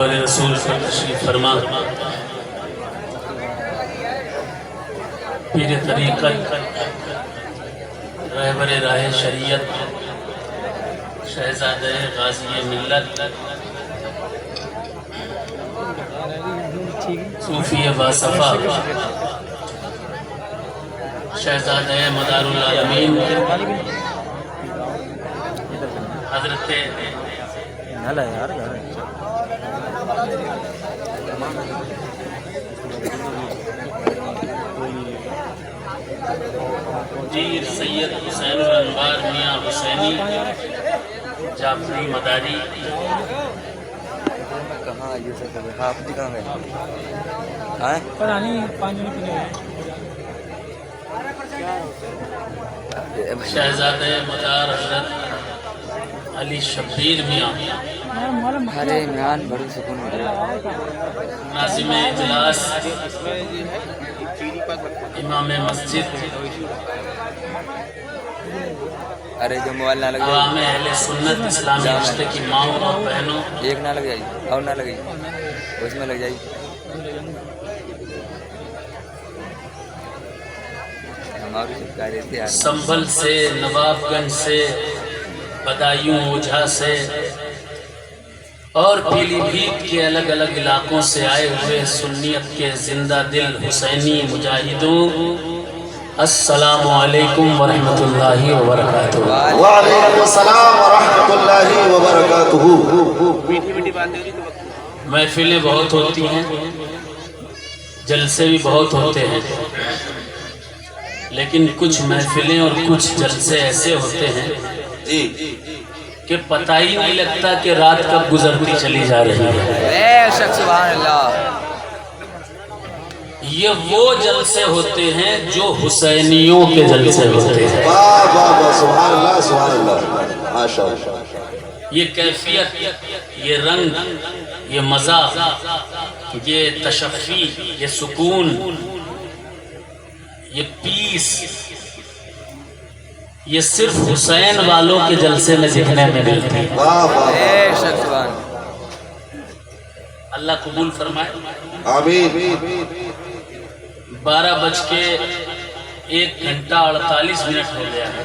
रसूल तशरीफ फरमा पीर तरीक़त रहबर राह शरीयत शहज़ादे गाज़ी मिल्लत सूफ़ी बासफ़ा शहज़ादे मदारुल आलमीन हज़रत जीर सैयद हुसैन अनवार मियाँ हुसैनी जाफरी मदारी कहाँ ये सब आप कहाँ गए शहज़ादे मदार हज़रत अली शब्बीर मियाँ अरे म्यान बड़ी सुकून नाज़िम इजलास इमाम मस्जिद अरे जो मोबाइल ना लग अवाम अहले सुन्नत इस्लामी रिश्ते की माओ और बहनों, एक ना लग जाए और ना लगे उसमें लग जाए हमारी शिकायत थी संभल से नवाबगंज से बदायूं ओझा से और पीलीभीत के अलग अलग इलाकों से आए हुए सुन्नियत के जिंदा दिल हुसैनी मुजाहिदों, अस्सलामु अलैकुम व रहमतुल्लाहि व बरकातुहू। व अलैकुम अस्सलाम व रहमतुल्लाहि व बरकातुहू। महफिलें बहुत होती हैं, जलसे भी बहुत होते हैं, लेकिन कुछ महफिलें और कुछ जलसे ऐसे होते हैं जी कि पता ही नहीं लगता कि रात कब गुजरती चली जा रही है। सुभान अल्लाह। ये वो जलसे होते हैं जो हुसैनियों के जलसे होते हैं। वाह वाह वाह, सुभान अल्लाह सुभान अल्लाह, माशाअल्लाह। ये कैफियत, ये रंग, ये मज़ा, ये तशफ़ी, ये सुकून, ये पीस, ये सिर्फ हुसैन वालों के जलसे में दिखने में मिलती है। वाह वाह, अल्लाह कबूल फरमाए। आमीन। 12:01 हो गया है।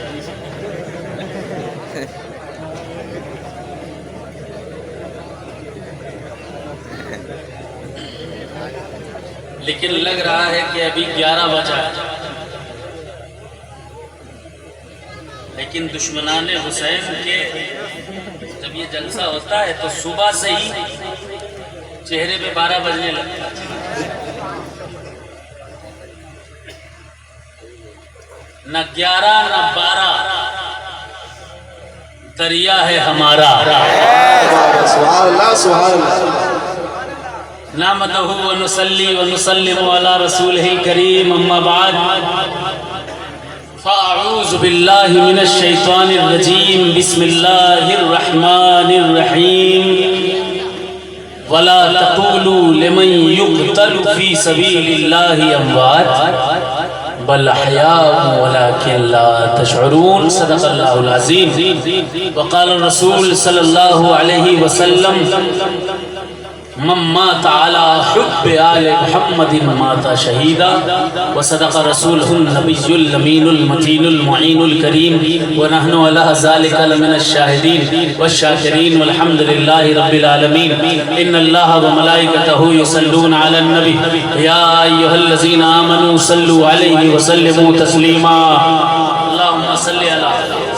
लेकिन लग रहा है कि अभी 11 बजा है। लेकिन दुश्मनाने हुसैन के जब ये जलसा होता है तो सुबह से ही चेहरे पे 12 बजने लगता है। न 11 न 12 दरिया है हमारा। सुभान अल्लाह सुभान अल्लाह। नामदहु व नुसल्ली व नुसल्लिमु अला रसूलिहिल करीम, अम्मा बाद फ़अऊज़ु बिल्लाहि मिनश शैतानिर रजीम, बिस्मिल्लाहिर रहमानिर रहीम। वला तक़ूलू लिमन युक़तलु फ़ी सबीलिल्लाहि अमवात बल अहयाउन वलाकिन ला तशऊरून। सदक़ल्लाहुल अज़ीम। वक़ाल रसूल सल्लल्लाहु अलैहि वसल्लम मन मात अला हुब्बि आले मुहम्मदिन माता शहीदा। व सदक़ रसूलुहुन नबियुल अमीनुल मतीनुल मुईनुल करीम व नहनु अला ज़ालिका लमिनश शाहिदीन व शाकिरीन वल्हम्दुलिल्लाहि रब्बिल आलमीन। इन्नल्लाहा व मलाइकतहु युसल्लूना अलन नबी या अय्युहल्लज़ीना आमनू सल्लु अलैहि व सल्लिमू तस्लीमा। अल्लाहुम्मा सल्लि अला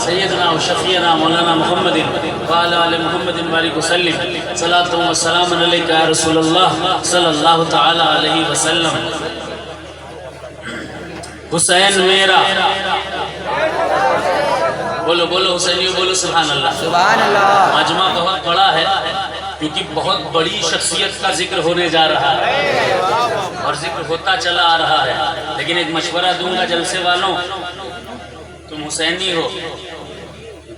सय्यिदना व शफ़ीना मौलाना मुहम्मदिन व अला आलि मुहम्मदिन बारिक व सल्लिम। सलातु व सलामुन अलैका या रसूलल्लाह सल्लल्लाहु तआला अलैहि वसल्लम। हुसैन मेरा, बोलो बोलो हुसैनियों, बोलो सुभान अल्लाह सुभान अल्लाह। मजमा बहुत बड़ा है क्योंकि बहुत बड़ी शख्सियत का जिक्र होने जा रहा है और जिक्र होता चला आ रहा है। लेकिन एक मशवरा दूंगा जलसे वालों, तुम हुसैनी हो,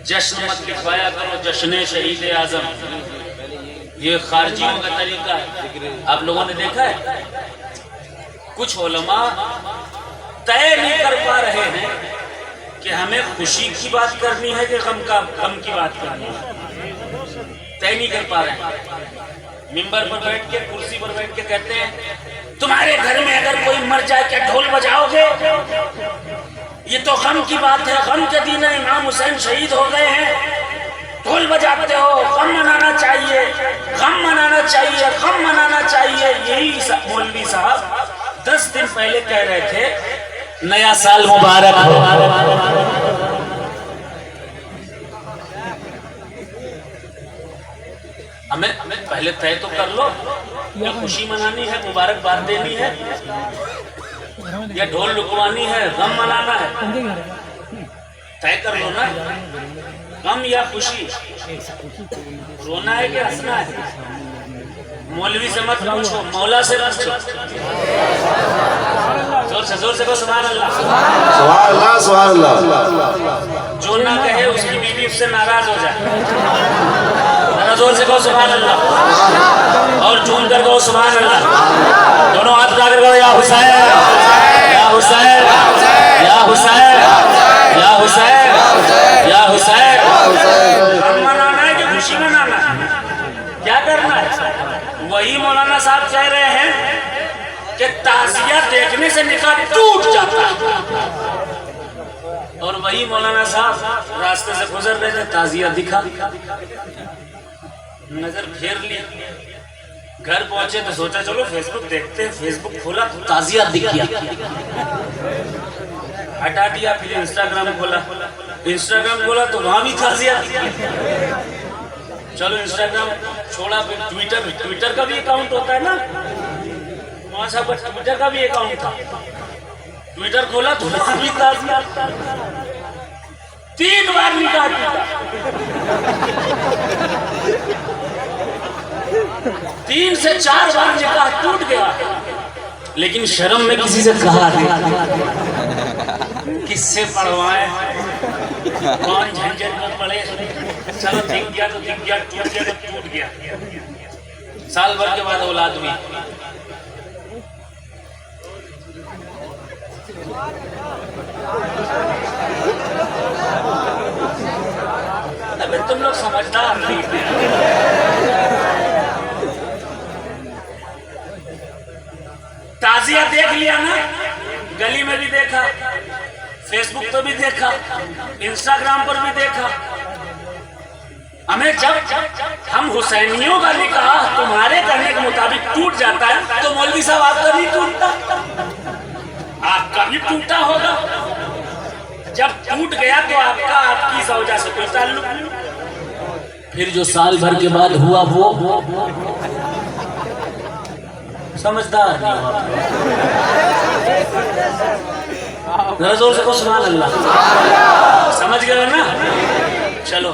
जश्न मत लिखवाया करो जश्न शहीद आजम। ये खारजियों का तरीका है। आप लोगों ने देखा है कुछ उलमा तय नहीं कर पा रहे हैं कि हमें खुशी की बात करनी है कि गम की बात करनी है, तय नहीं कर पा रहे हैं। मिंबर पर बैठ के, कुर्सी पर बैठ के कहते हैं तुम्हारे घर में अगर कोई मर जाए क्या ढोल बजाओगे? ये तो गम की बात है, गम के दिन इमाम हुसैन शहीद हो गए हैं, ढोल बजाते हो। गम मनाना चाहिए, गम मनाना चाहिए, गम मनाना चाहिए। यही मौलवी साहब 10 दिन पहले कह रहे थे नया साल मुबारक हो। हमें पहले तय तो कर लो, या खुशी मनानी है, मुबारकबाद देनी है, या ढोल रुकवानी है, गम मनाना है? तय कर लो ना, गम या खुशी, रोना है कि हंसना है? मौलवी से मत पूछो, मौला से पूछो। जोर से कहो सुभान अल्लाह। सुभान अल्लाह, सुभान अल्लाह। जो ना कहे उसकी बीवी उससे नाराज हो जाए। जोर से कहो सुभान अल्लाह, और झूम कर कहो सुभान अल्लाह। दोनों हाथ उठाकर कहो या हुसैन, या हुसैन, या हुसैन, या हुसैन, या हुसैन। मनाना है कि खुशी मनाना है? क्या करना है? वही मौलाना साहब कह रहे हैं कि ताजिया देखने से निकाह टूट जाता है, और वही मौलाना साहब रास्ते से गुजर रहे थे, ताजिया दिखा, नजर फेर ली, घर पहुंचे तो सोचा चलो फेसबुक देखते हैं। फेसबुक खोला तो ताजिया दिख गया, हटा दिया। फिर इंस्टाग्राम खोला, इंस्टाग्राम खोला तो वहां भी ताजिया दिख गया। चलो इंस्टाग्राम छोड़ा, फिर ट्विटर का भी अकाउंट होता है ना, वहां साहब ट्विटर का भी अकाउंट था, ट्विटर खोला तो वहां भी ताजिया। 3 बार निकाह टूटा, 3 से 4 बार निकाह टूट गया। लेकिन शर्म में किसी से कहा नहीं, किससे पढ़वाए, कौन झंझट में पड़े। चलो दिख गया तो दिख गया, टूट गया तो टूट गया। साल भर के बाद औलाद हुई, अबे तुम लोग समझदार नहीं थे। ताजिया देख लिया ना, गली में भी देखा, फेसबुक पर भी देखा, इंस्टाग्राम पर भी देखा। हमें जब हम हुसैनियों का निकाह तुम्हारे करने के मुताबिक टूट जाता है, तो मौलवी साहब आपका भी टूटता, आपका भी टूटा होगा। जब टूट गया तो आपका आपकी सौजा से कोई ताल्लुक नहीं। फिर जो साल भर के बाद हुआ वो समझदार नहीं हुआ। जोर से को सुभान अल्लाह। समझ गए ना? चलो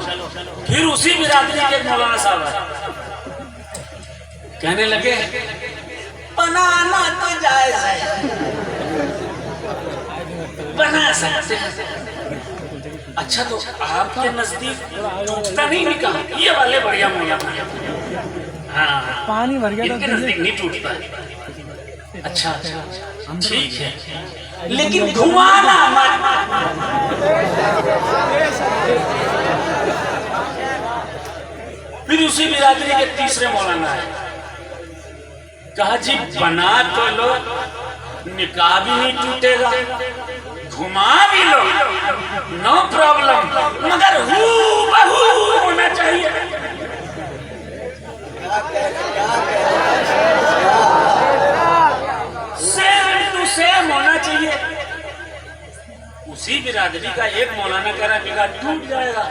फिर उसी बिरादरी के मौलाना साहब कहने लगे बनाना तो जायज है, बना सकते हैं। अच्छा तो आपके नजदीक टूटता नहीं निकाह? ये वाले बढ़िया मौलाना, हाँ पानी भर गया, इनके नजदीक नहीं टूटता। अच्छा ठीक है, लेकिन घुमाना मत। फिर उसी बिरादरी के तीसरे मौलाना है, कहा जी बना तो लो, निकाह भी नहीं टूटेगा, घुमा भी लो, नो प्रॉब्लम, मगर हूबहू होना चाहिए। सेम टू सेम होना चाहिए। उसी बिरादरी का एक मौलाना कह रहा निकाह टूट जाएगा,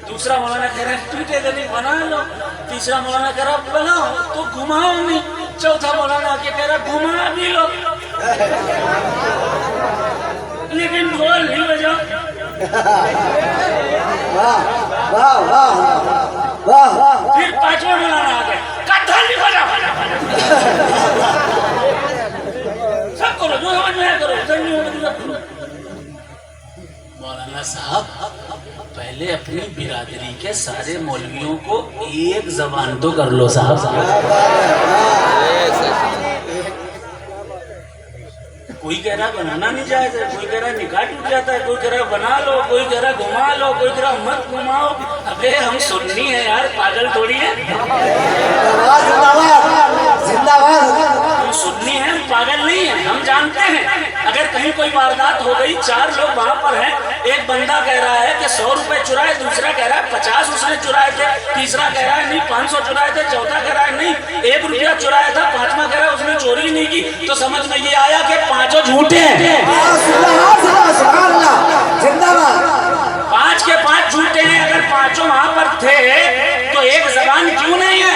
दूसरा मौलाना कह रहा है टूटेगा नहीं, बना लो, तीसरा मौलाना कह रहा बनाओ तो घुमाओ नहीं, चौथा मौलाना आके कह रहा घुमा भी लो लेकिन ढोल नहीं बजाओ। फिर पांचवा मौलाना आ गए, कत्था नहीं बजाओ, सब करो जो समझ में करो। मौलाना साहब पहले अपनी बिरादरी के सारे मौलवियों को एक जबान तो कर लो साहब। कोई कह रहा रहा बनाना नहीं जायज है, कोई कह रहा निकाह टूट जाता है, कोई कह रहा बना लो, कोई कह रहा घुमा लो, कोई कह रहा मत घुमाओ। अबे हम सुन्नी है यार, पागल थोड़ी है। हम सुन्नी हैं, हम पागल नहीं है। हम जानते हैं अगर कहीं कोई वारदात हो गई, 4 लोग वहां पर हैं, एक बंदा कह रहा है कि 100 रुपए चुराए, दूसरा कह रहा है 50 उसने चुराए थे, तीसरा कह रहा है नहीं 500 चुराए थे, चौथा कह रहा है नहीं 1 रुपया चुराया था, पांचवा कह रहा है उसने चोरी नहीं की। तो समझ में ये आया कि पांचों झूठे हैं। 5 के 5 झूठे हैं। अगर पांचों वहां पर थे तो एक जबान क्यों नहीं है?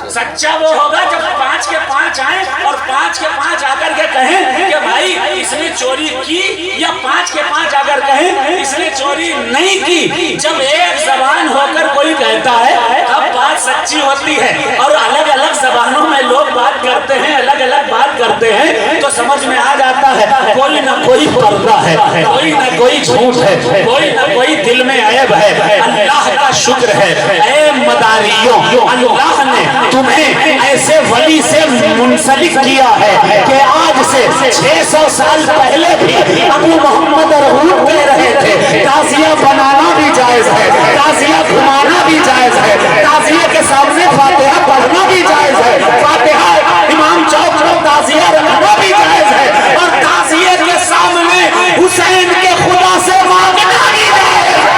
सच्चा वो होगा जब 5 के 5 आए और 5 के 5 आकर के कहें कि भाई इसने चोरी की, या 5 के 5 आकर कहें इसने चोरी नहीं की। जब एक जबान होकर कोई कहता है तब बात सच्ची होती है। और अलग अलग जबानों में लोग बात करते हैं, अलग अलग बात करते हैं, तो समझ में आ जाता है कोई ना कोई पर्दा है, कोई ना कोई झूठ है, कोई ना कोई दिल में ऐब है। अल्लाह का शुक्र है ऐ मदारियों, अल्लाह ने तुम्हें ऐसे वली से मुंसलिक किया है कि आज से 600 साल पहले भी अबू मोहम्मद रहूत कह रहे थे ताजिया बनाना भी जायज है, ताजिया घुमाना भी जायज है, ताजिया के सामने फातिहा पढ़ना भी जायज है, फातिहा इमाम चौक पर ताजिया रखना भी जायज है, और ताजिया के सामने हुसैन के खुदा से मांगना भी जायज है।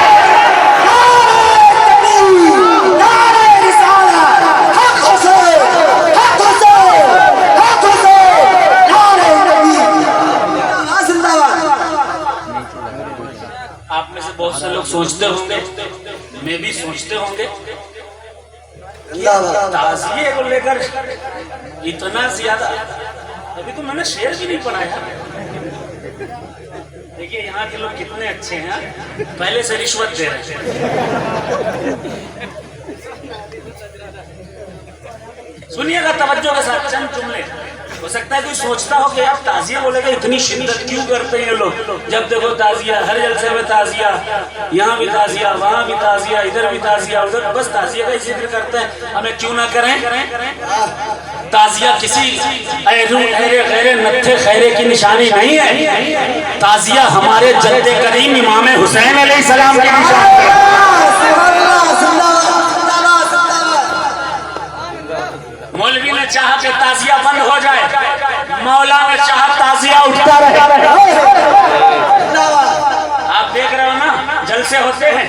आप में से बहुत से लोग सोचते होंगे, मैं भी सोचते होंगे, ताज़िये को लेकर इतना ज्यादा, अभी तो मैंने शेर भी नहीं पढ़ाया। देखिए यहाँ के लोग कितने अच्छे हैं, पहले से रिश्वत दे रहे हैं। सुनिएगा तवज्जो के साथ चंद जुमले। हो सकता है कोई सोचता हो कि आप ताजिया बोलेगा इतनी शिद्दत क्यों करते हैं ये लोग, जब देखो ताजिया, हर जलसे में ताजिया, यहाँ भी ताजिया, वहाँ भी ताजिया, इधर भी ताजिया, उधर बस ताजिया का ही जिक्र करते हैं। हमें क्यों ना करें? ताजिया किसी खैरे नत्थे खैरे की निशानी नहीं है। ताजिया हमारे जद्दे करीम इमाम हुसैन अलैहिस्सलाम की निशानी है। मौलवी ने चाहा कि ताजिया बंद हो जाए, मौला ने चाहा ताजिया उठता रहे। आप देख रहे हो ना, जलसे होते हैं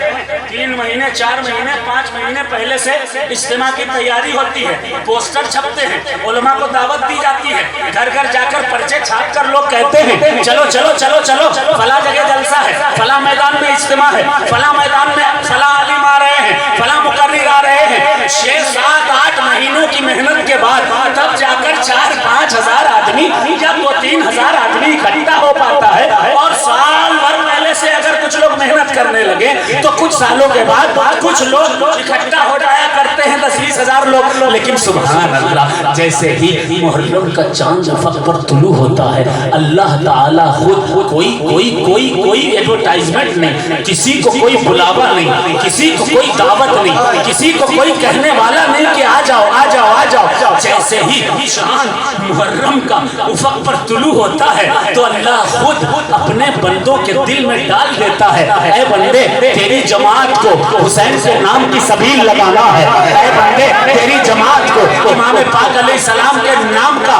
3 महीने 4 महीने 5 महीने पहले से इज्तिमा की तैयारी होती है, पोस्टर छपते हैं, उलमा को दावत दी जाती है, घर घर जाकर पर्चे छाप कर लोग कहते हैं चलो चलो चलो चलो फला जगह जलसा है, फला मैदान में इज्तिमा है, फला मैदान में फला आलिम आ रहे हैं, फला मुकर्रिर आ रहे हैं। 6, 7, 8 महीनों की मेहनत के बाद तब जाकर 4-5 हजार आदमी या 2-3 हजार आदमी इकट्ठा हो पाता है। और साल भर पहले से अगर कुछ लोग मेहनत करने लगे तो कुछ सालों के बाद कुछ लोग इकट्ठा हो जाया करते हैं 10-20 हजार लोग। लेकिन सुभान अल्लाह, जैसे ही मुहर्रम का चांद अफक पर तुलू होता है, अल्लाह ताला खुद कोई एडवर्टाइजमेंट नहीं, किसी को कोई बुलावा नहीं, किसी को कोई दावत नहीं, किसी को कोई कहने वाला नहीं कि आ जाओ आ जाओ आ जाओ। जैसे ही चांद मुहर्रम का उफक पर तुलू होता है तो अल्लाह खुद अपने बंदों के दिल में डाल देता है, ऐ बंदे तेरी जमात को हुसैन के नाम की सबील लगाना है, ऐ बंदे तेरी जमात को इमाम पाक अलैहिस्सलाम के नाम का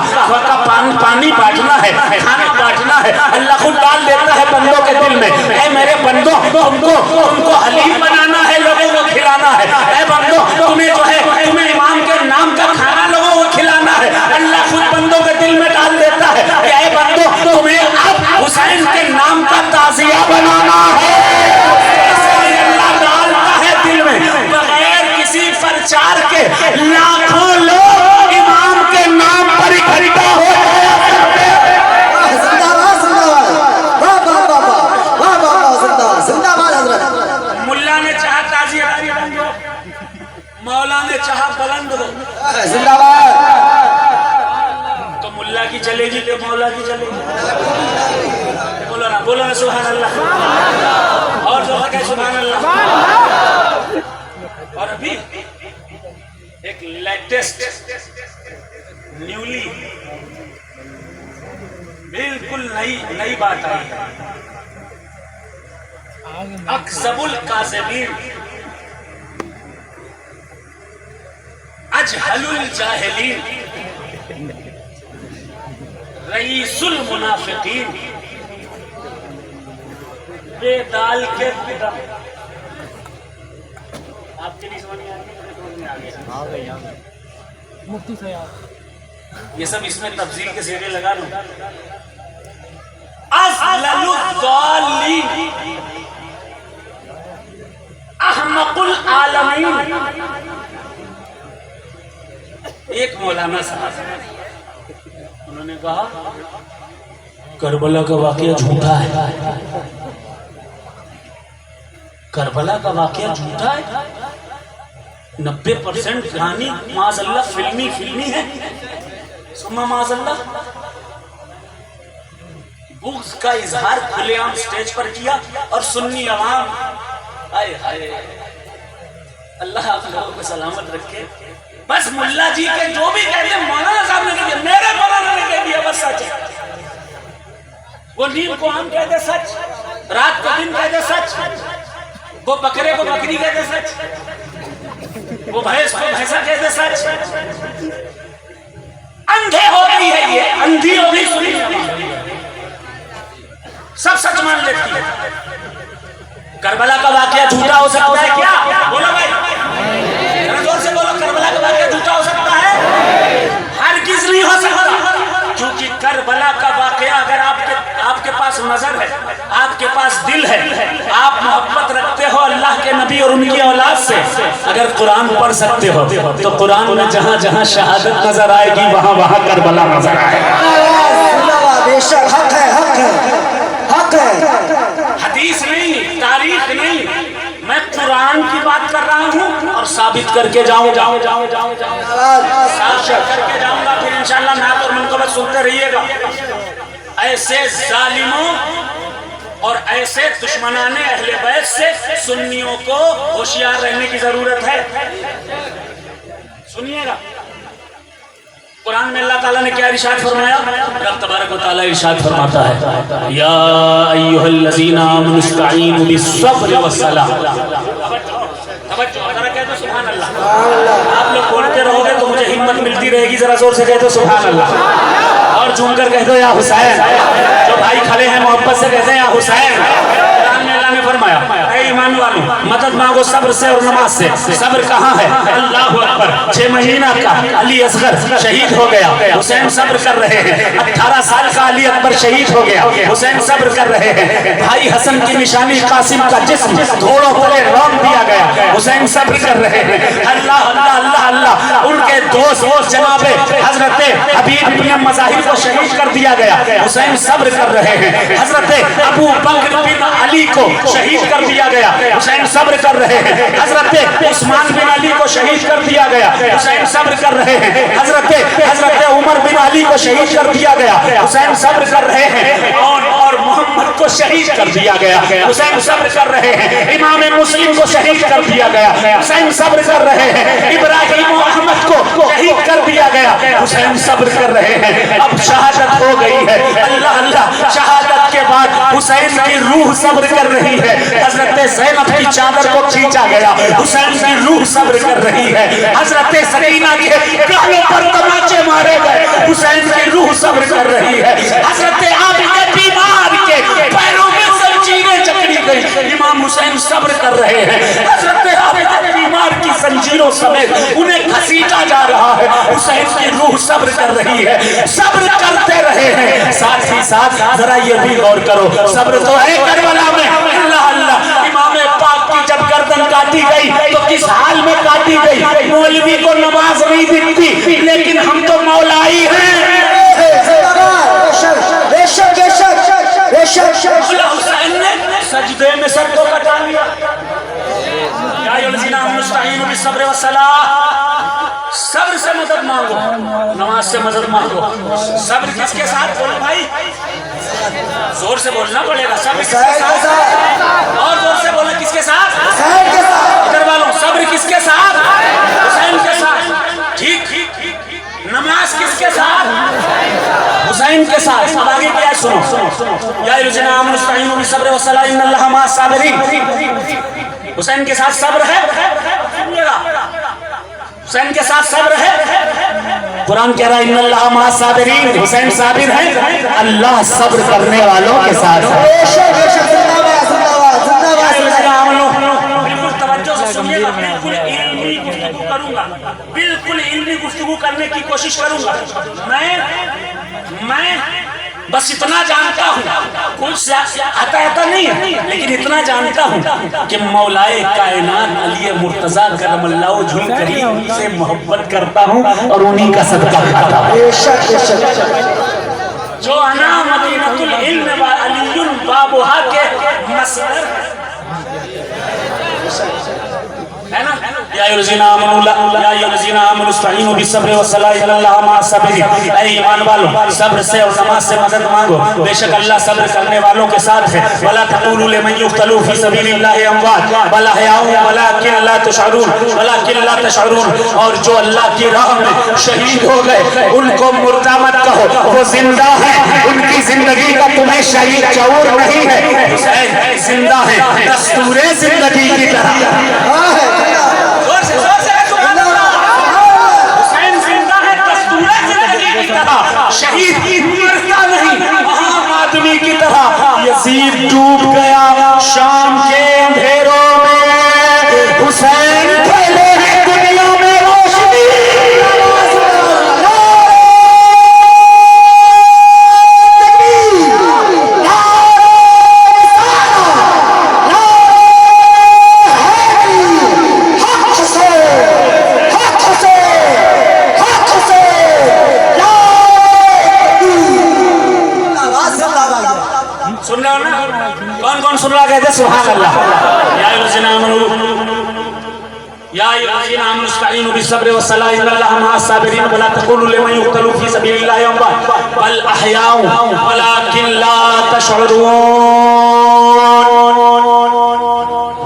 पानी बांटना है, खाना बांटना है। अल्लाह खुद डाल देता है बंदों के दिल में, ऐ मेरे बंदों तुमको हलीम बनाना है, लोगों को खिलाना है, ऐ बंदों तुम्हें जो है तुम्हें इमाम के नाम का खाना लोगों को खिलाना है। अल्लाह खुद बंदों के दिल में डाल देता है कि ऐ बंदों तुम्हें अब हुसैन के नाम का ताजिया बनाना है। अल्लाह डालता है दिल में, बगैर किसी प्रचार के लाखों लोग इमाम के नाम पर इकट्ठा हो जाया करते हैं। मुल्ला ने चाहा ताजिया बंद हो, मौला ने चाहा बुलंद हो, जिंदाबाद। तो मुल्ला की चलेगी तो मौला की चलेगी। बोलो ना सुभान अल्लाह, और जो है सुभान अल्लाह। और अभी एक लेटेस्ट न्यूली बिल्कुल नई बात आई है। अक्सबुल काज़िबीन, अजहलुल जाहिलीन, रईसुल मुनाफिकीन, बेदाल के पिता। आपके नहीं समझ में आ गया? मुफ्ती साहब ये सब इसमें तफसील के सिरे लगा लूं। अज़ललुद्दालीन, अहमकुल आलमीन। एक मौलाना साहब उन्होंने कहा करबला का वाकया झूठा है। करबला का वाकया झूठा है। 90% कहानी माज़अल्लाह फिल्मी है। सुम्मा माज़अल्लाह बुग़्ज़ का इजहार खुलेआम स्टेज पर किया और सुन्नी अवाम, हाय हाय, अल्लाह आप लोगों को सलामत रखे। बस मुल्ला जी के जो भी कह दिया मौलाना साहब ने कह दिया, मेरे मौलाना ने कह दिया, बस सच है। वो नीम को आम कहते सच, रात को दिन कहते सच, वो बकरे को बकरी कहते सच, वो भैंस को भैंसा कहते सच। अंधे हो गई है, ये अंधी हो गई, सुनी सब सच मान लेती है। करबला का वाकया झूठा हो सकता है क्या? बोलो भाई, जरा जोर से बोलो, करबला का वाकया झूठा हो सकता है? हरगिज़ नहीं हो सकता, क्योंकि करबला का वाकया अगर आपके पास नजर है, आपके पास दिल है, आप मोहब्बत रखते हो अल्लाह के नबी और उनकी औलाद से, अगर कुरान पढ़ सकते हो तो कुरान में जहां जहां शहादत नजर आएगी वहां वहां करबला नजर आएगा। बेशक हक है, हक है, हक है। हदीस नहीं, तारीख नहीं, मैं कुरान की बात कर रहा हूँ और साबित करके जाऊंगा, फिर इंशाअल्लाह नात और मुनक़बत सुनते रहिएगा। ऐसे जालिमों और ऐसे दुश्मनाने अहले बैत से सुन्नियों को होशियार रहने की जरूरत है। सुनिएगा कुरान में अल्लाह ताला ने क्या इरशाद फरमाया? रब तबारक व तआला इरशाद फरमाता है, या अय्युहल्लज़ीना आमनु इस्तईनु बिस्सब्रि वस्सलाह। सुभान अल्लाह। आप लोग बोलते रहोगे तो मुझे हिम्मत मिलती रहेगी, जरा जोर से कह दो सुभान अल्लाह, और झूम कर कह दो या हुसैन। जो भाई खड़े हैं मोहब्बत से कहते हैं या हुसैन। कुरान में अल्लाह ने फरमाया, ऐ ईमान वालों मदद मांगो सब्र से और नमाज से। सब्र कहाँ है? अल्लाहु अकबर। 6 महीना का अली असगर शहीद हो गया, हुसैन सब्र कर रहे हैं। 18 साल का अली अकबर शहीद हो गया, हुसैन सब्र कर रहे हैं। भाई हसन की निशानी कासिम का जिस्म घोड़ों पर रौंद दिया गया, हुसैन सब्र कर रहे हैं। अल्लाह अल्लाह अल्लाह अल्लाह। उनके दोस्त जनाबे हजरत हबीब बिन मज़ाहिर को शहीद कर दिया गया, हुसैन सब्र कर रहे हैं। हजरत अबू बकर बिन अली को शहीद कर दिया गया, हुसैन सब्र कर रहे हैं। हजरत उस्मान बिन अली को शहीद कर दिया गया, हुसैन सब्र कर रहे हैं। हजरत उमर बिन अली को शहीद कर दिया गया, हुसैन सब्र कर रहे हैं। और मोहम्मद को शहीद कर दिया गया, हुसैन सब्र कर रहे हैं। इमाम मुस्लिम को शहीद कर दिया गया, हुसैन सब्र कर रहे हैं। इब्राहिम अहमद को शहीद कर दिया गया, हुसैन सब्र कर रहे हैं। अब शहादत हो गई है, अल्लाह अल्लाह। शहादत के बाद हुसैन की रूह सब्र कर रही है। हजरत ज़ैनब की चादर को खींचा गया, हुसैन की रूह सब्र कर रही है। हजरत सकीना के गालों पर तमाचे मारे गए, हुसैन की रूह सब्र कर रही है। हजरत आबिदा बीमार के पैरों में जंजीरें जकड़ी गई, इमाम हुसैन सब्र कर रहे हैं। हजरत आबिदा बीमार की जंजीरों समेत उन्हें घसीटा जा रहा है, हुसैन की रूह सब्र कर रही है। सब्र करते रहे हैं। साथ ही साथ जरा ये भी गौर करो, सब्र तो है करबला में। अल्लाह अल्लाह। इमाम पाक की जब गर्दन काटी गई तो किस हाल में काटी गई? मौलवी को नमाज नहीं दिखती, लेकिन हम तो मौलाई हैं। हुसैन ने सजदे में सर को कटा लिया। सब्र से मदद मांगो, नमाज से मदद मांगो। सब्र किसके साथ? बोलो भाई, जोर से बोलना पड़ेगा। सब्र किसके साथ? और जोर से बोलो, किसके साथ? इधर वालों, सब्र किसके साथ? हुसैन के साथ। ठीक। नमाज किसके साथ? हुसैन के साथ। अब आगे क्या सुनो, या अय्युहल्लज़ीना आमनू इस्तईनू बिस्सब्रि वस्सलाह इन्नल्लाहा मअस साबिरीन। हुसैन के साथ सब्र है, हुसैन के साथ सब्र है। कुरान कह रहा है इन्नल्लाहा मअस साबिरीन, हुसैन साबिर है, अल्लाह सब्र करने वालों के साथ है। बिल्कुल तवज्जो से सुनिएगा, बिल्कुल इल्मी गुफ्तगू करूंगा, बिल्कुल इल्मी गुफ्तगू करने की कोशिश करूंगा। मैं बस इतना जानता हूँ, कुछ आता नहीं है, लेकिन इतना जानता हूँ कि मौलाए कायनात अली मुर्तजा करमल्लाहु जुल्करी से मोहब्बत करता हूँ और उन्हीं का सदका खाता हूँ। जो अना मदीनतुल इल्म व अलीयुन बाबुहा के मसदर है ना। या अय्युहल्लज़ीना आमनू इस्तईनू बिस्सब्रि वस्सलाह इन्नल्लाहा मअस साबिरीन। ऐ ईमान वालों, सब्र से और नमाज से मदद मांगो, बेशक अल्लाह सब्र करने वालों के साथ है। वला तक़ूलू लिमन युक़तलू फी सबीलिल्लाहि अमवात बल अहयाउ वलाकिन ला तशअरून। और जो अल्लाह की राह में शहीद हो गए उनको मुर्दा मत कहो, वो जिंदा है, उनकी जिंदगी का तुम्हें शहीद शऊर नहीं है। हुसैन जिंदा है दस्तूरे जिंदगी की तरह। हुसैन जिंदा है दस्तूरे जिंदगी की तरह, शहीद मरता नहीं, आम आदमी की तरह। यजीद डूब गया शाम के अंधेरों में, हुसैन फैले हैं दुनिया में रोशनी। सुन रहे हो ना, कौन कौन सुन रहा कहते सुभान अल्लाह। या अय्युहल्लज़ीना आमनू इस्तईनू बिस्सब्रि वस्सलाह इन्नल्लाहा मअस साबिरीन वला तक़ूलू लिमन युक़तलू फी सबीलिल्लाहि अमवात बल अहयाउ वलाकिन ला तशअरून।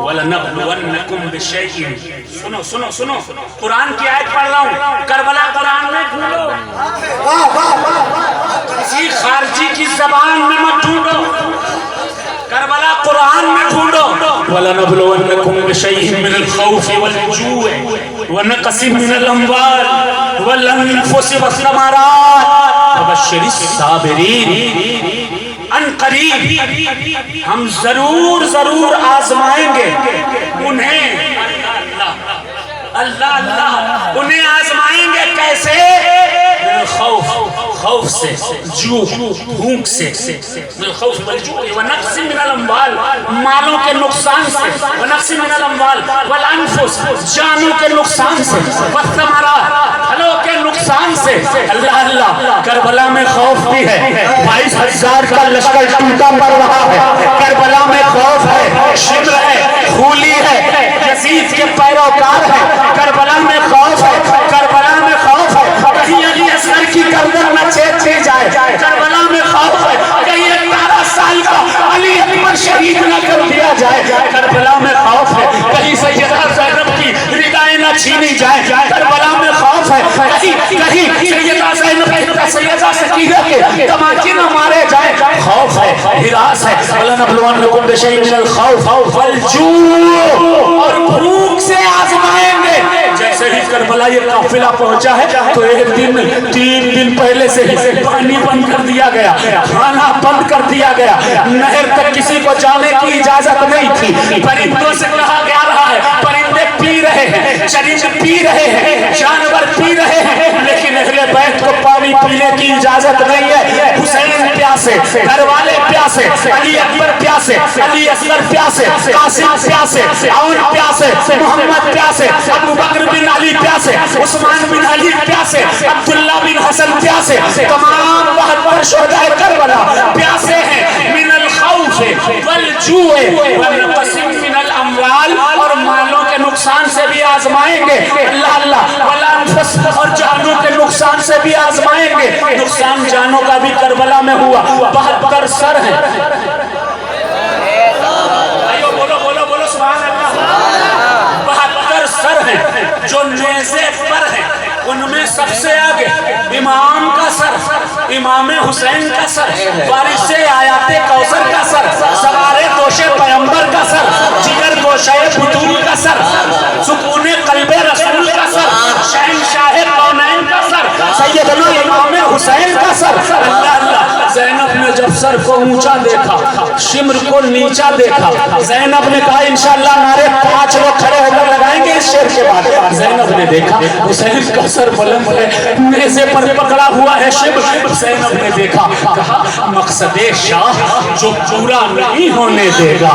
वलनब्लुवन्नकुम बिशैइन। सुनो कुरान की आयत पढ़ रहा हूँ, करबला कुरान में ढूंढो, किसी खारजी की जबान में मत ढूंढो, करबला कुरान में ढूंढो। वलनब्लुवन्नकुम बिशैइन मिनल खौफि वल जू'i व नक़सिम मिनल अमवाल वल अनफुसि वस्समरात वबश्शिरिस साबिरीन। अनक़रीब हम जरूर आजमाएंगे उन्हें, अल्लाह उन्हें आजमाएंगे कैसे? खौफ से, जू भूख से, मालों के नुकसान से, जानों के नुकसान से, फलों के नुकसान से। अल्लाह करबला में खौफ भी है, 22,000 का लश्कर टूटा पड़ रहा है। करबला में खौफ है, शिद्र है, खूली है, यजीद के पैरोकार है। करबला में खौफ है, करबला में खौफ है, कहीं अली असगर की गर्दन न छेद दी जाए। करबला में खौफ है, कहीं 18 साल का अली अकबर शहीद न कर दिया जाए। करबला में खौफ है, कहीं सैयदा ज़ैनब की रिदाएं न छीनी जाए। करबला में खौफ है, कहीं सैयदा ज़ैनब की सैयदा सकीना के तमाचे न मारे जाए। खौफ है, हिरास है। वलनब्लुवन्नकुम बिशैइन मिनल खौफ वल जू', और भूख से आजमाएंगे। जैसे ही करबला ये काफिला पहुंचा है तो एक दिन 3 दिन पहले से ही पानी बंद कर दिया गया, खाना बंद कर दिया गया, नहर तक किसी को जाने की इजाजत नहीं थी। परिंदों से कहा जा रहा है, परिंदे पी रहे हैं, चरिंदे पी रहे हैं, जानवर पी रहे हैं, लेकिन अहले बैत को पानी पीने की इजाजत नहीं है। हुसैन प्यासे, घरवाले प्यासे, अली अकबर प्यासे, अली असगर प्यासे, कासिम प्यासे, औन प्यासे, मोहम्मद प्यासे, अबू बकर बिन अली प्यासे, उस्मान बिन अली प्यासे, अब्दुल्ला बिन हसन प्यासे, तमाम 72 शुहदाए करबला प्यासे हैं। मिनल खौफ वल जू'i व नक़सिम मिनल अमवाल, और मालों के नुकसान से भी आजमाएंगे। अल्लाह वल अनफुस, और जानों के नुकसान से भी आजमाएंगे। नुकसान जानों का भी करबला में हुआ। 72 सर हैं। बोलो सुभान अल्लाह। 72 सर हैं जो नेज़े पर हैं, उनमें सबसे आगे इमाम का सर इमाम हुसैन का सर, वारिसे आयाते कौसर का सर, सवारे दोषे पैगंबर का सर, जिगर गोशाए बुतूल का सर, सुकूने कल्बे रसूल का सर, शहंशाह कौनैन का सर, सैयदना इमाम हुसैन का सर। अल्लाह अल्लाह। ज़ैनब ने जब सर को ऊंचा देखा, शिम्र को नीचा देखा, ज़ैनब ने कहा इंशाअल्लाह नारे 5 लोग खड़े होकर लगाएंगे इस शेर के बाद। ज़ैनब ने देखा हुसैन का सर बुलंद है, नेज़े पर पकड़ा हुआ है शिम्र। ज़ैनब ने देखा, कहा मकसदे शाह जो पूरा नहीं होने देगा,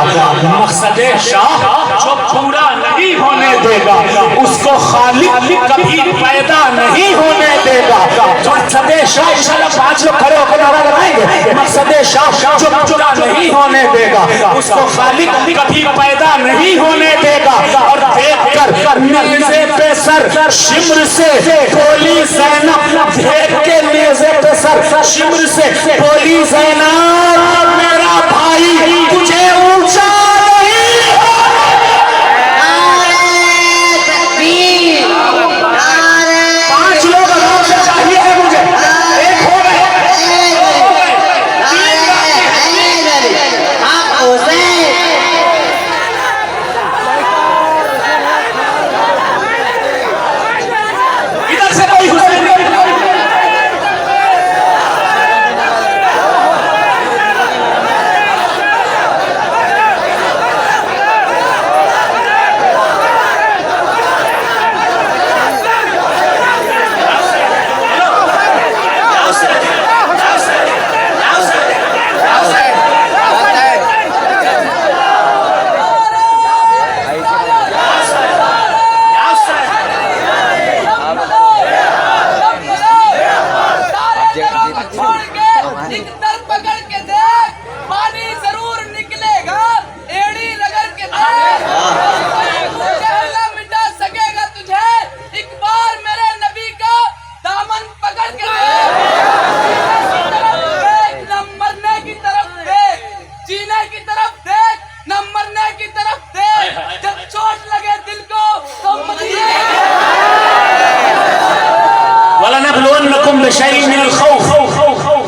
मकसदे शाह जो पूरा नहीं होने देगा, उसको खालिक कभी पैदा नहीं होने देगा। मकसदे शाह, इंशाअल्लाह 5 लोग खड़े होकर नारा लगाएंगे, मकसदे शाह जो पूरा नहीं होने देगा, उसको खालिक कभी पैदा नहीं होने देगा। और देखकर नेज़े पे सर शिम्र से बोली ज़ैनब, देख के नेज़े पे सर शिम्र से बोली ज़ैनब मेरा भाई तुझे ऊंचा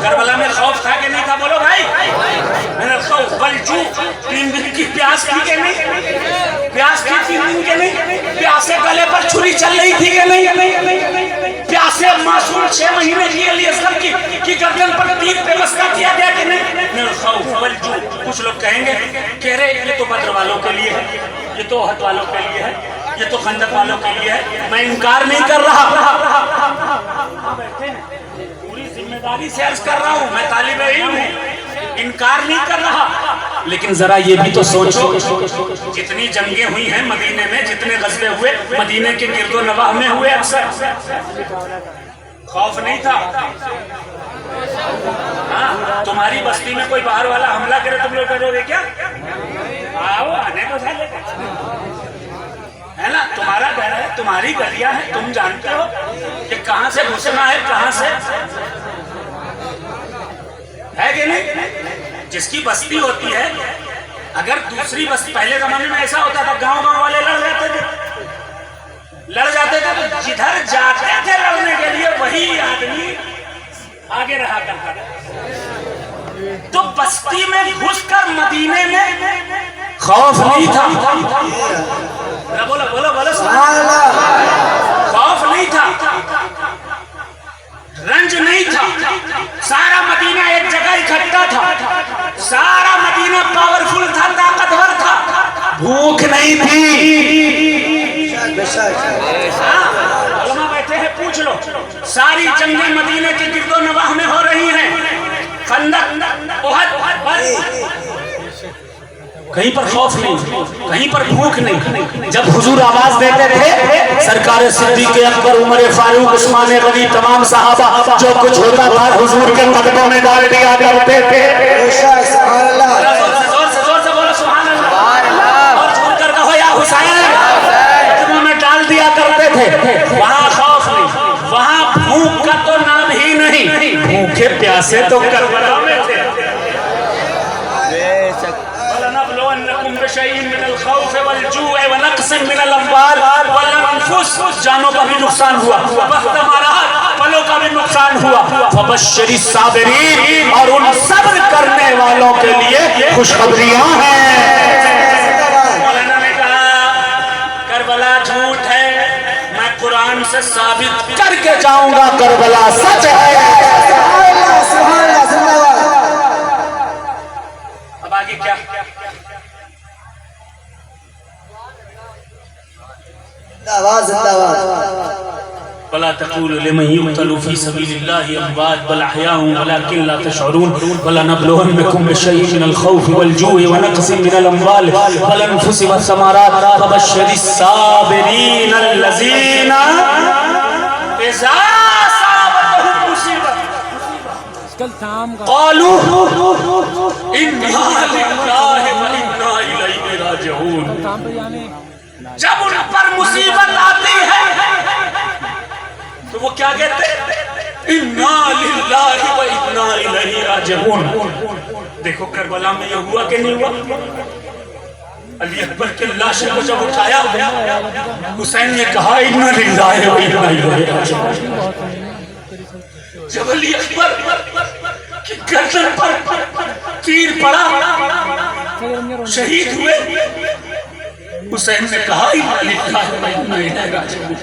करबला में खौफ था कि नहीं था? बोलो भाई। मेरा खौफ बलजू 3 दिन की प्यास थी कि नहीं? प्यास थी 3 दिन के नहीं? प्यासे गले पर छुरी चल रही थी कि नहीं? प्यासे मासूम 6 महीने के लिए सर की गर्दन पर तीर व्यवस्था किया गया कि नहीं? मेरा खौफ बलजू। कुछ लोग कहेंगे कह रहे ये तो बद्र वालों के लिए है, ये तो हद वालों के लिए है, ये तो खंदक वालों के लिए है। मैं इनकार नहीं कर रहा, पूरी जिम्मेदारी से अर्ज कर रहा हूँ, मैं तालिबे इल्म हूँ, इनकार नहीं कर रहा। लेकिन जरा ये भी तो सोचो, जितनी जंगें हुई हैं मदीने में, जितने गज़वे हुए मदीने के गिर्दो नवाह में हुए, अक्सर खौफ नहीं था। हाँ, तुम्हारी बस्ती में कोई बाहर वाला हमला करे तुम लोग करोगे क्या? आओ आने को है ना, तुम्हारा घर है, तुम्हारी गलियां है, तुम जानते हो कि कहां से घुसना है, कहां से है कि नहीं? जिसकी बस्ती होती है, अगर दूसरी बस्ती, पहले जमाने में ऐसा होता था, गांव वाले लड़ जाते थे, तो जिधर जाते थे लड़ने के लिए वही आदमी आगे रहा करता था। तो बस्ती में घुसकर मदीने में खौफ नहीं था। बोलो बोलो बोलो, खौफ नहीं था, रंज नहीं था। सारा मदीना एक जगह इकट्ठा था, सारा मदीना पावरफुल था, ताकतवर था, भूख नहीं थी। उलमा बैठे हैं, पूछ लो। सारी जंगें मदीने के गिर्दो नवाह में हो रही हैं, खंदक, उहद, कहीं पर खौफ नहीं, कहीं पर भूख नहीं। जब हुजूर आवाज देते थे, सरकार सिद्दीक़ अकबर, उमर फारूक, उस्मान गनी, तमाम सहाबा जो कुछ होता था हुजूर के कदमों में डाल दिया करते थे। जोर से बोलो सुभान अल्लाह, और जोर कर कहो या हुसैन, कदमों में डाल दिया करते थे। वहाँ खौफ नहीं, वहाँ भूख का तो नाम ही नहीं, भूखे प्यासे तो करबला में थे। जानों का भी नुकसान हुआ, पलों का भी नुकसान हुआ, फबश्शिरी साबिरीन, और उन सब्र करने वालों के लिए खुशखबरियां हैं। मौलाना ने कहा करबला झूठ है, मैं कुरान से साबित करके जाऊंगा करबला सच है। अब आगे क्या? वला तक़ूलू लिमन युक़्तलू फ़ी सबीलिल्लाहि अमवात बल अहयाउन वलाकिन ला तशऊरून वलनब्लुवन्नकुम बिशय'इन मिनल खौफ़ि वल जू'i व नक़्सिन मिनल अमवाल वल अनफ़ुसि वस्समरात फबश्शिरिस साबिरीन अल्लज़ीना इज़ा असाबतहुम मुसीबत क़ालू इन्ना लिल्लाहि व इन्ना इलैहि राजिऊन। जब उन पर मुसीबत आती है तो वो क्या कहते हैं? इन्ना लिल्लाहि व इन्ना इलैहि राजिऊन। देखो करबला में ये हुआ कि नहीं हुआ? अली अकबर के लाश को जब उठाया हुसैन ने कहा इन्ना लिल्लाहि व इन्ना इलैहि राजिऊन। जब अली अकबर की गर्दन पर तीर पड़ा, शहीद हुए, हुसैन ने कहा इन्ना लिल्लाहि व इन्ना इलैहि राजिऊन।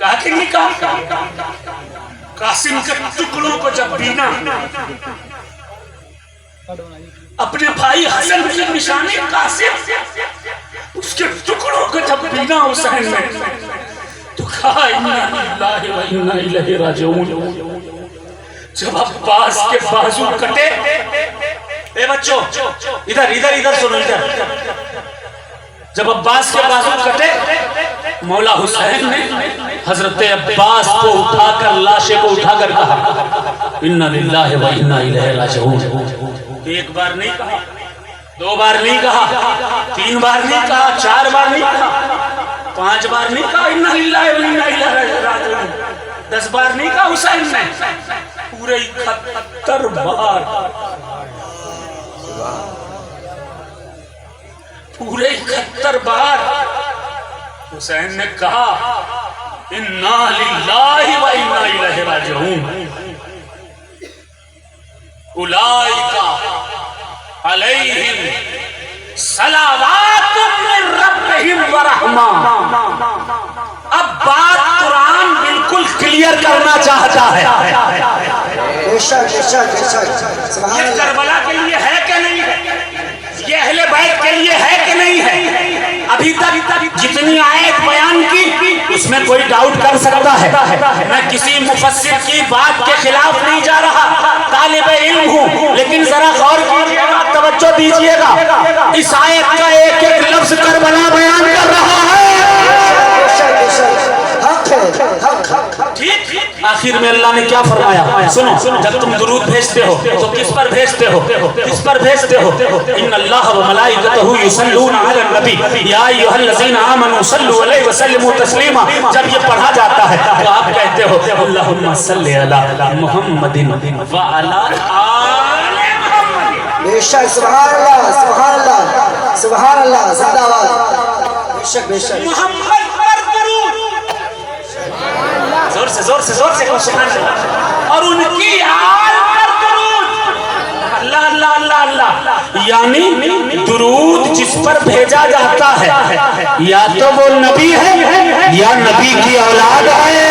कहा कि नहीं कहा? कासिम के टुकड़ों को जब बीना, अपने भाई हसन की निशानी कासिम, उसके टुकड़ों को जब बीना हुसैन ने, तो कहा इन्ना लिल्लाहि व इन्ना इलैहि राजिऊन। जब अब्बास के बाजू कटे, ए बच्चों इधर इधर इधर सुनो इधर, जब अब्बास के बाजू कटे, मौला हुसैन ने हजरत अब्बास को उठाकर, लाशे को उठाकर कहा इन्ना लिल्लाहि व इन्ना इलैहि राजिऊन। एक बार नहीं कहा, दो बार नहीं कहा, तीन बार नहीं कहा, चार बार नहीं कहा, 5 बार नहीं कहा इन्ना लिल्लाहि व इन्ना इलैहि राजिऊन, 10 बार नहीं कहा हुसैन ने, पूरे 71 बार, पूरे 71 बार हुसैन ने कहा इन्ना लिल्लाहि व इन्ना इलैहि राजिऊन। उलाइका अलैहिम सलावातुम मिन रब्बिहिम व रहमा। अब बात कुरान बिल्कुल क्लियर करना चाहता है। ये करबला के लिए है कि नहीं है? ये अहले बैत के लिए है कि नहीं है? अभी तक जितनी आयत बयान की उसमें कोई डाउट कर सकता है। मैं किसी मुफस्सिर की बात के खिलाफ नहीं जा रहा, तालिबे इल्म हूँ, लेकिन जरा गौर कीजिएगा, तवज्जो दीजिएगा। इस आयत का एक एक लफ्ज करबला बयान कर रहा है। ठीक, आखिर में अल्लाह ने क्या फरमाया सुनो। जब तुम दुरूद भेजते हो तो किस पर भेजते हो? किस पर भेजते हो? इन्नल्लाह व मलाइकतहु युसल्लूना अलन नबी या अय्युहल्लज़ीना आमनू सल्लु अलैहि व सल्लिमू तस्लीमा। जब ये पढ़ा जाता है तो आप कहते हो अल्लाहुम्मा सल्लि अला मुहम्मदिन व अला आले मुहम्मद। बेशक, सुभान अल्लाह, सुभान अल्लाह, सुभान अल्लाह, जिंदाबाद। बेशक बेशक, मोहम्मद पर दुरूद, जोर से जोर से जोर से सुभान अल्लाह, और उनकी आल पर दुरूद। अल्लाह अल्लाह अल्लाह अल्लाह, यानी दुरूद जिस पर भेजा जाता है या तो वो नबी है या नबी की औलाद है।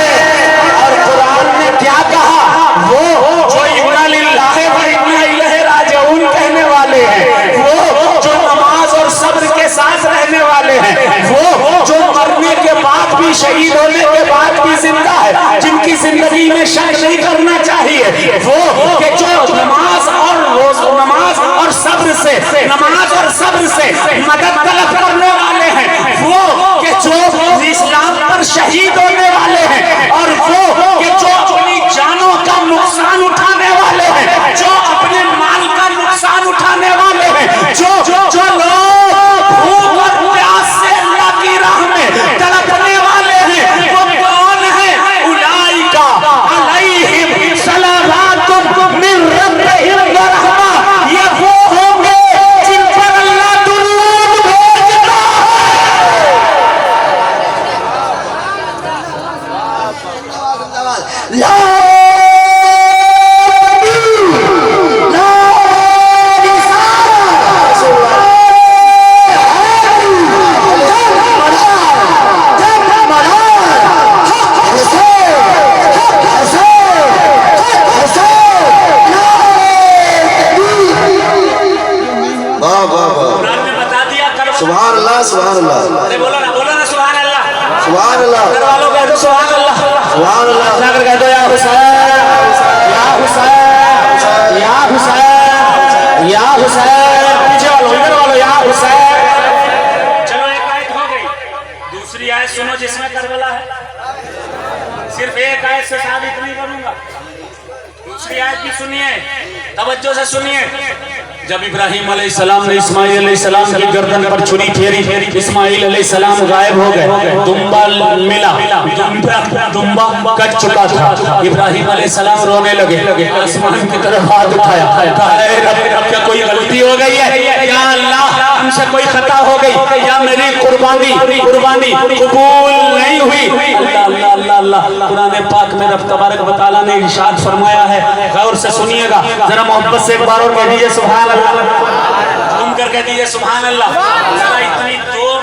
और कुरान ने क्या कहा? वो जो इन्ना लिल्लाहि व इन्ना इलैहि राजिऊन कहने वाले हैं, वो जो नमाज और सब्र के साथ रहने वाले हैं, वो जो मरने के बाद भी, शहीद होने के बाद भी जिंदा है, जिनकी जिंदगी में शक नहीं करना चाहिए, वो कि जो नमाज और सब्र से, नमाज और सब्र से मदद तलब करने वाले हैं, वो कि जो इस्लाम पर शहीद होने वाले हैं, और वो कि जो अपनी जानों का नुकसान उठाने वाले हैं, जो अपने माल का नुकसान उठाने वाले हैं, जो लोग भूख और प्यास से अल्लाह की राह में तड़पने वाले हैं, वो कौन है? उलाइका अलैहिम सलावातुम मिन रब्बिहिम व रहमा। ये वो होंगे जिन पर अल्लाह दुरूद भेजता है। ला कर कह दो या हुसैन या हुसैन या हुसैन या हुसैन। पीछे वालों इधर वालों या हुसैन। चलो एक आयत हो गई। दूसरी आयत सुनो जिसमें करबला है। सिर्फ एक आयत से साबित नहीं करूंगा, दूसरी आयत भी सुनिए, तवज्जो से सुनिए। जब इब्राहिम अलैहिस्सलाम ने इस्माइल अलैहिस्सलाम की गर्दन पर छुरी फेरी, इस्माइल अलैहिस्सलाम गायब हो गए, दुम्बा मिला, दुम्बा कट चुका था। इब्राहिम अलैहिस्सलाम रोने लगे, आसमान की तरफ हाथ उठाया, क्या कोई गलती हो गई है या अल्लाह हमसे कोई खता हो गई या मेरी कुर्बानी कबूल नहीं हुई। अल्लाह अल्लाह अल्लाह अल्लाह कुरान पाक में रब तबारक व तआला ने इरशाद फरमाया है, गौर से सुनिएगा जरा, मोहब्बत से एक बार और कह दीजिए सुभान अल्लाह, घूम कर कह दीजिए सुभान अल्लाह। जरा इतनी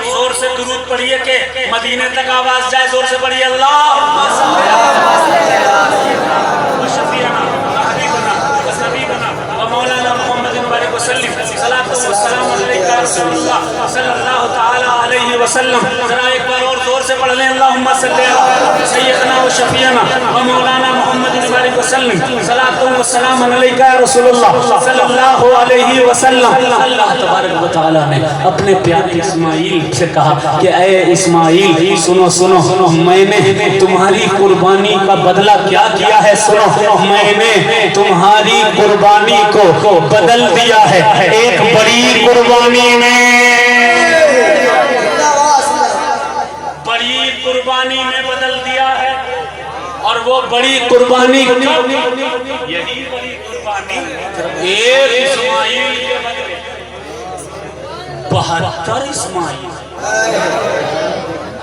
जोर से दुरूद पढ़िए कि मदीने तक आवाज जाए। जोर से पढ़िए जरा एक बार और जोर से पढ़ लें अल्लाहुम्मा सल्ली अला सय्यदना व शफीना व मौलाना मुहम्मद बारिक वसल्लम सलातो व सलाम अलैका या रसूलुल्लाह सल्लल्लाहु अलैहि वसल्लम। अल्लाह तबारक व तआला ने अपने प्यारे इस्माइल से कहा कि ऐ इस्माइल सुनो सुनो, मैंने तुम्हारी कुर्बानी का बदला क्या किया है। सुनो, मैंने तुम्हारी कुर्बानी को बदल दिया है एक बड़ी कुर्बानी में, बड़ी कुर्बानी में बदल दिया है। और वो बड़ी कुर्बानी यही बड़ी कुर्बानी एक इस्माइल के बदले 72 इस्माइल।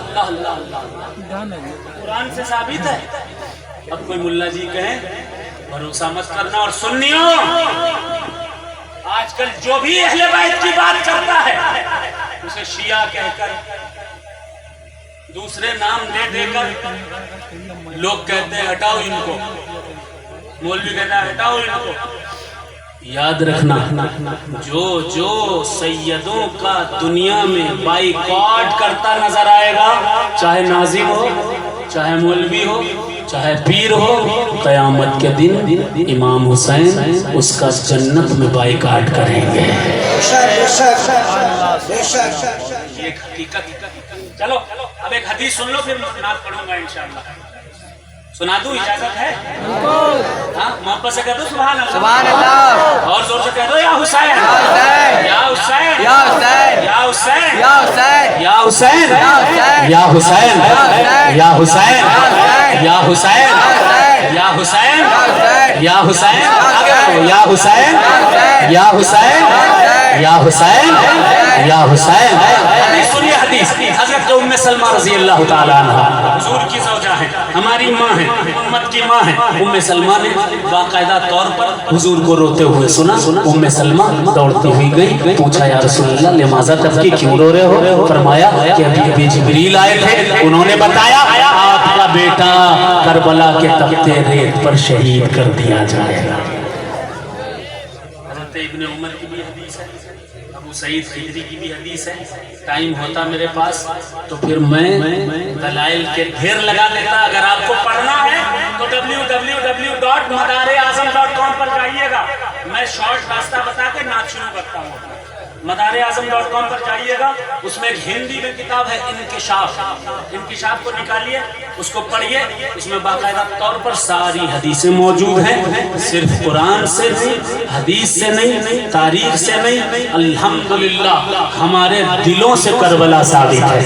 अल्लाह अल्लाह अल्लाह, कुरान से साबित है। अब कोई मुल्ला जी कहे भरोसा मत करना। और सुन्नियों, आजकल जो भी अहले बैत की बात करता है उसे शिया कहकर दूसरे नाम दे देकर लोग कहते हैं हटाओ इनको, मौलवी कहता है हटाओ इनको। याद रखना, जो सैयदों का दुनिया में बाइकॉट करता नजर आएगा, चाहे नाजिम हो, चाहे मौलवी हो, चाहे पीर हो, कयामत के दिन इमाम हुसैन उसका जन्नत में बाइकॉट करेंगे। ये हकीकत। चलो अब एक हदीस सुन लो, फिर नात पढ़ूंगा इंशाअल्लाह। सुना दूं, इजाजत है? हाँ, मोहब्बत से कह दो सुभान अल्लाह, सुभान अल्लाह। और जोर से कह दो या हुसैन या हुसैन या हुसैन या हुसैन या हुसैन या हुसैन या हुसैन या हुसैन या हुसैन या हुसैन या हुसैन या हुसैन या हुसैन या हुसैन या हुसैन। सुनिए हदीस, हज़रत उम्मे सलमा रज़ी अल्लाह तआला अन्हा हुजूर की ज़ौजा है, हमारी माँ है, उम्मत की माँ है। उम्मे सलमा ने बाकायदा तौर पर हुजूर को रोते हुए सुना। उम्मे सलमा दौड़ती हुई गई, पूछा या रसूलल्लाह लिमाज़ा तबकी, क्यों रो रहे हो? फरमाया कि अभी जिब्रील आए थे, उन्होंने बताया आपका बेटा करबला के तख्ते रेत पर शहीद कर दिया जाएगा। हज़रत इब्ने उमर की भी हदीस है, अबू सईद खिदरी की भी हदीस है। टाइम होता मेरे पास तो फिर मैं दलाइल के ढेर लगा देता। अगर आपको पढ़ना है तो www.madare-azam.com पर जाइएगा। मैं शॉर्ट रास्ता बता के नाच शुरू करता हूँ। madare-azam.com पर जाइएगा, उसमें एक हिंदी में किताब है इंकिशाफ को निकालिए, उसको पढ़िए। उसमें बाकायदा तौर पर सारी हदीसें मौजूद हैं, सिर्फ कुरान से नहीं, हदीस से नहीं, तारीख से नहीं, अल्हम्दुलिल्लाह हमारे दिलों से करबला साबित है।